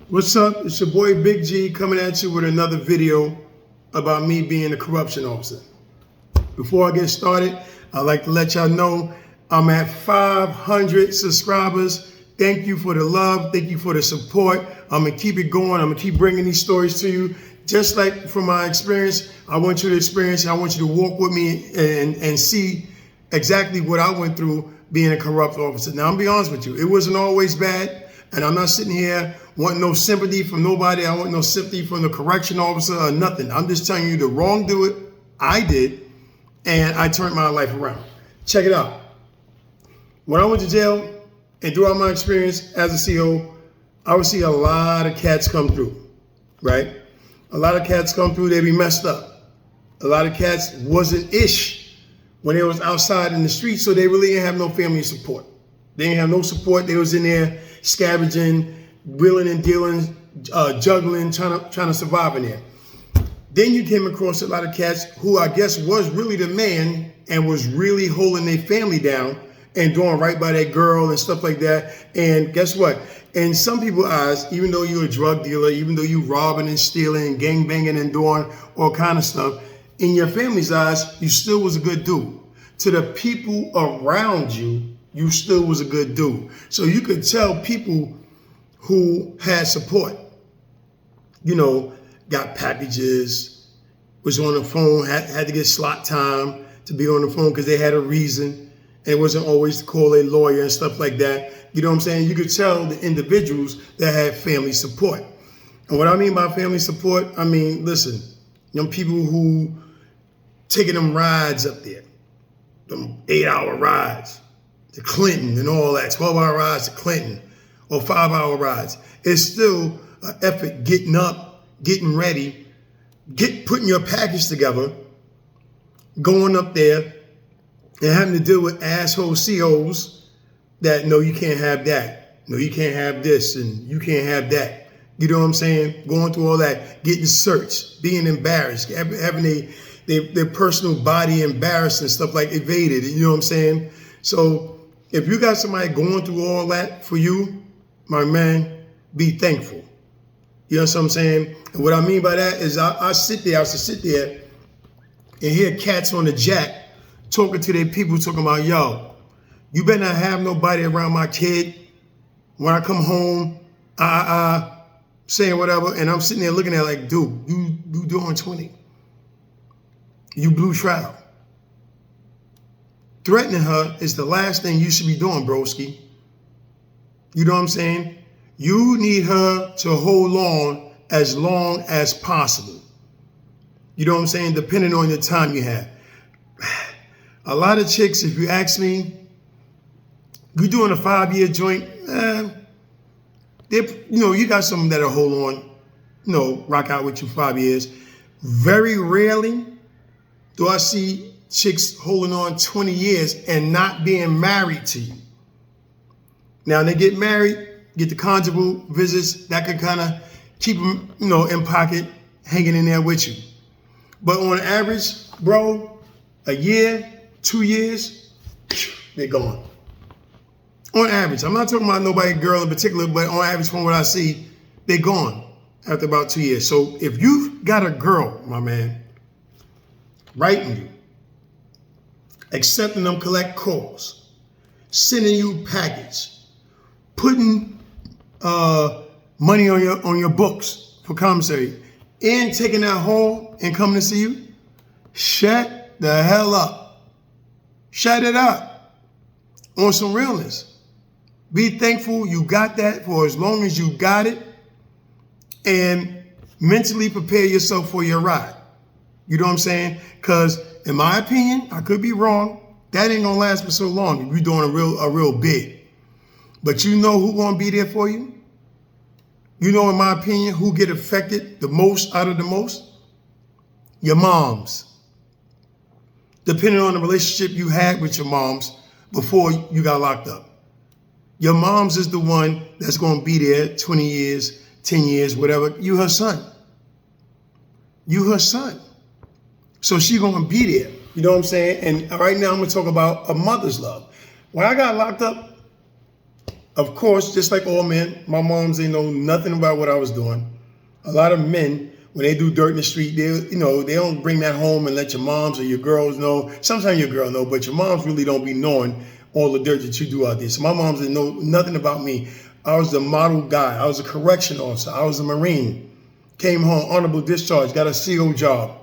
What's up? It's your boy Big G coming at you with another video about me being a corruption officer. Before I get started, I'd like to let y'all know I'm at 500 subscribers. Thank you for the love. Thank you for the support. I'm going to keep it going. I'm going to keep bringing these stories to you. Just like from my experience, I want you to experience it. I want you to walk with me and see exactly what I went through being a corrupt officer. Now, I'm going to be honest with you. It wasn't always bad. And I'm not sitting here wanting no sympathy from nobody. I want no sympathy from the correction officer or nothing. I'm just telling you the wrong do it I did, and I turned my life around. Check it out. When I went to jail and throughout my experience as a CO, I would see a lot of cats come through, right? A lot of cats come through, they be messed up. A lot of cats wasn't ish when they was outside in the street, so they really didn't have no family support. They didn't have no support. They was in there scavenging, wheeling and dealing, juggling, trying to survive in there. Then you came across a lot of cats who I guess was really the man and was really holding their family down and doing right by that girl and stuff like that. And guess what? In some people's eyes, even though you're a drug dealer, even though you robbing and stealing and gang banging and doing all kind of stuff, in your family's eyes, you still was a good dude. To the people around you, you still was a good dude. So you could tell people who had support, you know, got packages, was on the phone, had to get slot time to be on the phone because they had a reason. And it wasn't always to call a lawyer and stuff like that. You know what I'm saying? You could tell the individuals that had family support. And what I mean by family support, I mean, listen, them people who taking them rides up there, them 8-hour rides to Clinton and all that, 12-hour rides to Clinton or 5-hour rides. It's still an effort getting up, getting ready, putting your package together, going up there and having to deal with asshole COs that, no, you can't have that. No, you can't have this and you can't have that. You know what I'm saying? Going through all that, getting searched, being embarrassed, having their personal body embarrassed and stuff like evaded. You know what I'm saying? So if you got somebody going through all that for you, my man, be thankful. You know what I'm saying? And what I mean by that is I used to sit there and hear cats on the jack talking to their people, talking about, yo, you better not have nobody around my kid when I come home, saying whatever. And I'm sitting there looking at it like, dude, you doing 20. You blue trial. Threatening her is the last thing you should be doing, broski. You know what I'm saying? You need her to hold on as long as possible. You know what I'm saying? Depending on the time you have. A lot of chicks, if you ask me, you doing a 5-year joint, you got some that'll hold on, rock out with you 5 years. Very rarely do I see chicks holding on 20 years and not being married to you. Now they get married, get the conjugal visits, that could kind of keep them, in pocket, hanging in there with you. But on average, bro, a year, 2 years, they're gone. On average, I'm not talking about nobody, girl in particular, but on average from what I see, they're gone after about 2 years. So if you've got a girl, my man, writing you, accepting them collect calls, sending you package, putting money on your books for commissary, and taking that home and coming to see you, shut the hell up. Shut it up. On some realness. Be thankful you got that for as long as you got it, and mentally prepare yourself for your ride. You know what I'm saying? Because in my opinion, I could be wrong, that ain't gonna last for so long if you're doing a real bid. But you know who gonna be there for you? You know, in my opinion, who get affected the most out of the most? Your moms. Depending on the relationship you had with your moms before you got locked up. Your moms is the one that's gonna be there 20 years, 10 years, whatever. You her son. You her son. So she gonna be there. You know what I'm saying? And right now I'm gonna talk about a mother's love. When I got locked up, Of course, just like all men, my moms didn't know nothing about what I was doing. A lot of men, when they do dirt in the street, they don't bring that home and let your moms or your girls know. Sometimes your girl know, but your moms really don't be knowing all the dirt that you do out there. So my moms didn't know nothing about me. I was the model guy. I was a correction officer. I was a Marine. Came home, honorable discharge, got a CO job,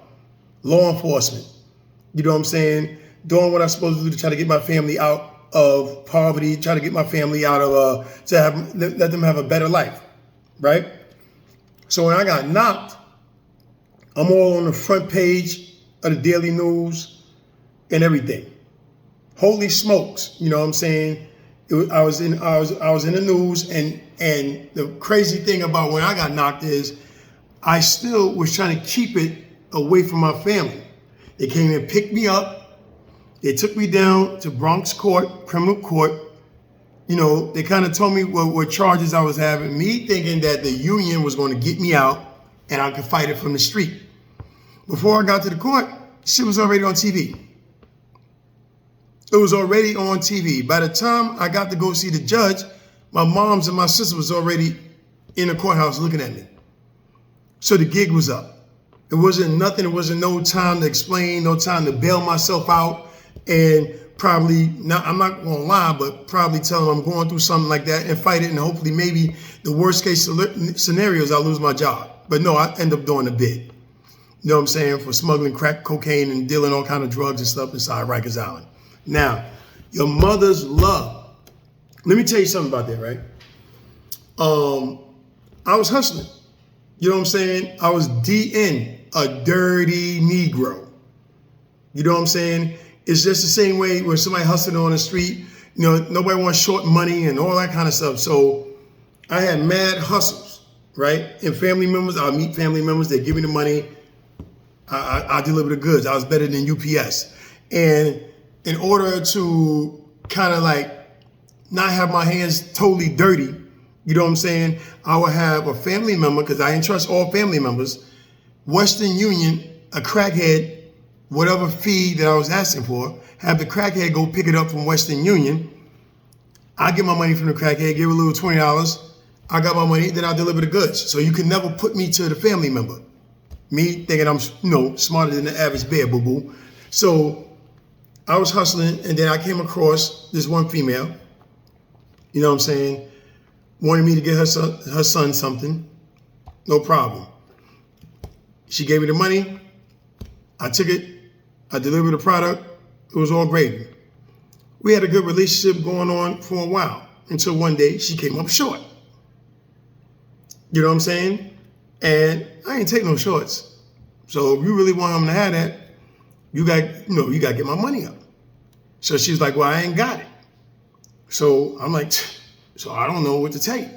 law enforcement. You know what I'm saying? Doing what I'm supposed to do to try to get my family out of poverty, try to get my family out of, let them have a better life, right? So when I got knocked, I'm all on the front page of the Daily News and everything. Holy smokes, you know what I'm saying? I was in the news, and the crazy thing about when I got knocked is I still was trying to keep it away from my family. They came and picked me up. They took me down to Bronx court, criminal court. You know, they kind of told me what charges I was having, me thinking that the union was going to get me out and I could fight it from the street. Before I got to the court, shit was already on TV. It was already on TV. By the time I got to go see the judge, my moms and my sister was already in the courthouse looking at me. So the gig was up. It wasn't nothing. It wasn't no time to explain, no time to bail myself out. And probably, I'm not going to lie, but probably tell them I'm going through something like that and fight it. And hopefully maybe the worst case scenario is I lose my job. But no, I end up doing a bid. You know what I'm saying? For smuggling crack cocaine and dealing all kind of drugs and stuff inside Rikers Island. Now, your mother's love. Let me tell you something about that, right? I was hustling. You know what I'm saying? I was DN, a dirty Negro. You know what I'm saying? It's just the same way when somebody hustling on the street, you know, nobody wants short money and all that kind of stuff. So I had mad hustles, right? And family members, I'll meet family members, they give me the money, I deliver the goods. I was better than UPS. And in order to kind of like not have my hands totally dirty, you know what I'm saying? I would have a family member, because I didn't trust all family members, Western Union, a crackhead, whatever fee that I was asking for, have the crackhead go pick it up from Western Union. I get my money from the crackhead, give a little $20. I got my money, then I deliver the goods. So you can never put me to the family member. Me thinking I'm, smarter than the average bear, boo-boo. So I was hustling, and then I came across this one female, you know what I'm saying, wanted me to get her son something. No problem. She gave me the money. I took it. I delivered the product. It was all gravy. We had a good relationship going on for a while until one day she came up short. You know what I'm saying? And I ain't take no shorts. So if you really want him to have that, you got to get my money up. So she was like, well, I ain't got it. So I'm like, so I don't know what to take.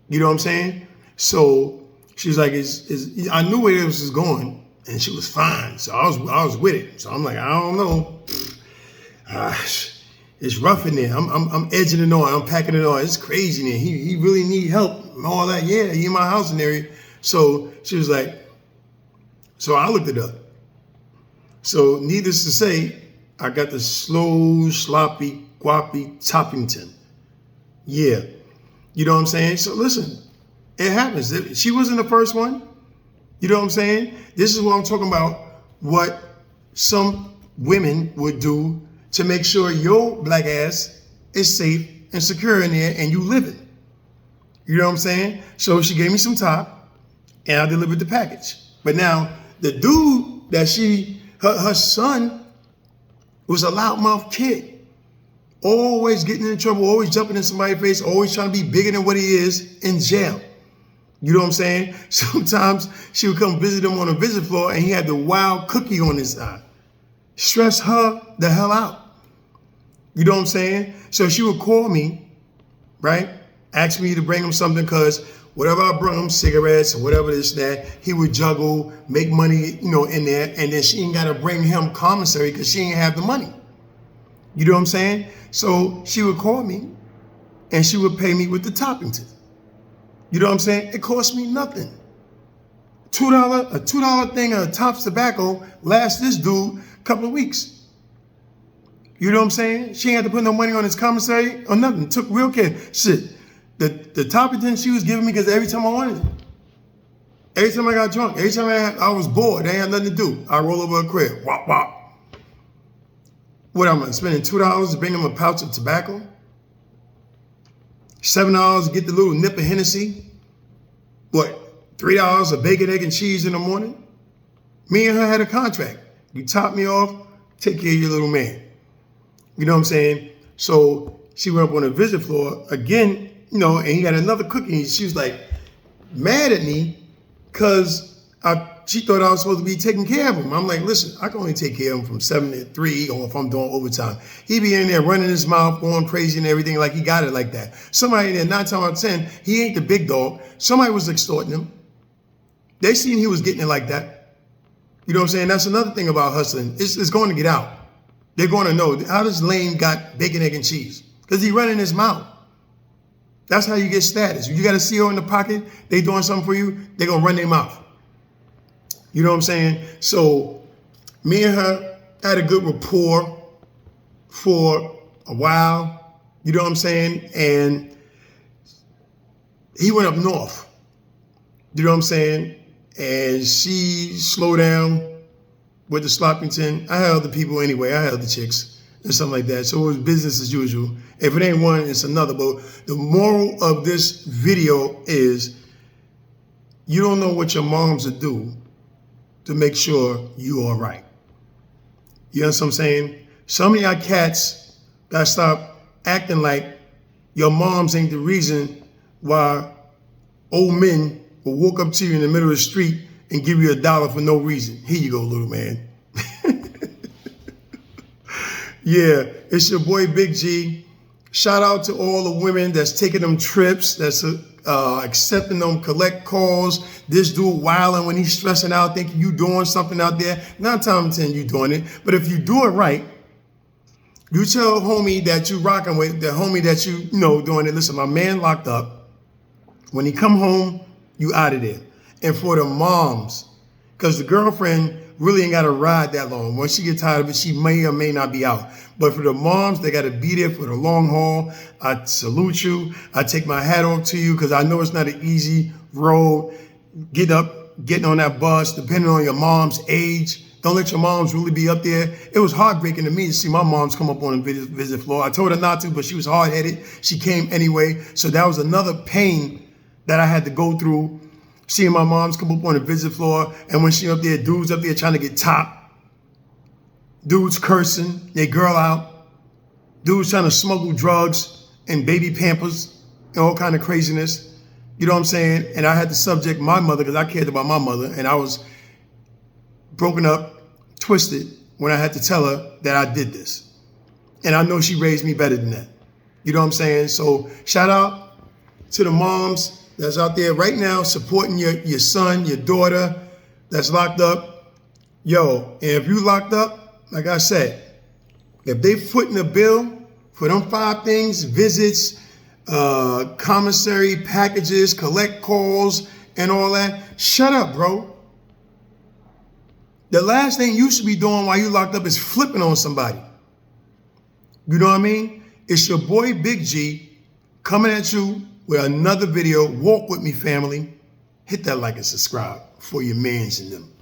You know what I'm saying? So she was like, I knew where this was going, and she was fine. So I was with it. So I'm like, I don't know. It's rough in there. I'm edging it on. I'm packing it on. It's crazy in there. He really need help and all that. Yeah, he in my house and area. So she was like, so I looked it up. So needless to say, I got the slow, sloppy, guappy Toppington. Yeah. You know what I'm saying? So listen, it happens. She wasn't the first one. You know what I'm saying? This is what I'm talking about, what some women would do to make sure your black ass is safe and secure in there and you live it. You know what I'm saying? So she gave me some top and I delivered the package. But now the dude that her son was a loudmouth kid. Always getting in trouble, always jumping in somebody's face, always trying to be bigger than what he is in jail. You know what I'm saying? Sometimes she would come visit him on a visit floor and he had the wild cookie on his side. Stress her the hell out. You know what I'm saying? So she would call me, right? Ask me to bring him something because whatever I bring him, cigarettes or whatever this, that, he would juggle, make money, in there. And then she ain't got to bring him commissary because she ain't have the money. You know what I'm saying? So she would call me and she would pay me with the Toppington. You know what I'm saying? It cost me nothing. A $2 thing of Tops tobacco lasts this dude a couple of weeks. You know what I'm saying? She ain't had to put no money on his commissary or nothing. Took real care. Shit. The top of 10 she was giving me because every time I wanted it. Every time I got drunk, every time I was bored, I had nothing to do, I roll over a crib, wop, wop. What am I spending $2 to bring them a pouch of tobacco? $7 to get the little nip of Hennessy? What, $3 of bacon, egg, and cheese in the morning? Me and her had a contract. You top me off, take care of your little man. You know what I'm saying? So she went up on the visit floor again, you know, and he had another cookie. She was like mad at me because she thought I was supposed to be taking care of him. I'm like, listen, I can only take care of him from 7 to 3 or if I'm doing overtime. He be in there running his mouth, going crazy and everything like he got it like that. Somebody in there, 9 times out of 10, he ain't the big dog. Somebody was extorting him. They seen he was getting it like that. You know what I'm saying? That's another thing about hustling. It's going to get out. They're going to know, how does Lane got bacon, egg, and cheese? Because he running his mouth. That's how you get status. You got a CO in the pocket, they doing something for you, they going to run their mouth. You know what I'm saying? So me and her had a good rapport for a while. You know what I'm saying? And he went up north. You know what I'm saying? And she slowed down with the Sloppington. I had other people anyway. I had other chicks and something like that. So it was business as usual. If it ain't one, it's another. But the moral of this video is you don't know what your moms will do to make sure you all right. You know what I'm saying? Some of y'all cats gotta stop acting like your moms ain't the reason why old men will walk up to you in the middle of the street and give you $1 for no reason. Here you go, little man. Yeah, it's your boy Big G. Shout out to all the women that's taking them trips, that's accepting them collect calls. This dude wilding when he's stressing out, thinking you doing something out there. 9 times out of 10 you doing it. But if you do it right, you tell homie that you rocking with, the homie that you know doing it. Listen, my man locked up. When he come home, you out of there. And for the moms, because the girlfriend really ain't got to ride that long. Once she get tired of it, she may or may not be out. But for the moms, they got to be there for the long haul. I salute you. I take my hat off to you because I know it's not an easy road. Getting on that bus, depending on your mom's age. Don't let your moms really be up there. It was heartbreaking to me to see my moms come up on the visit floor. I told her not to, but she was hard-headed. She came anyway. So that was another pain that I had to go through, seeing my moms come up on the visit floor, and when she up there, dudes up there trying to get top, dudes cursing their girl out, dudes trying to smuggle drugs and baby Pampers and all kind of craziness. You know what I'm saying? And I had to subject my mother because I cared about my mother, and I was broken up, twisted when I had to tell her that I did this. And I know she raised me better than that. You know what I'm saying? So shout out to the moms that's out there right now supporting your son, your daughter that's locked up. Yo, and if you locked up, like I said, if they footing the bill for them 5 things, visits, commissary packages, collect calls, and all that, shut up, bro. The last thing you should be doing while you locked up is flipping on somebody. You know what I mean? It's your boy Big G coming at you with another video. Walk with me, family. Hit that like and subscribe for your mans and them.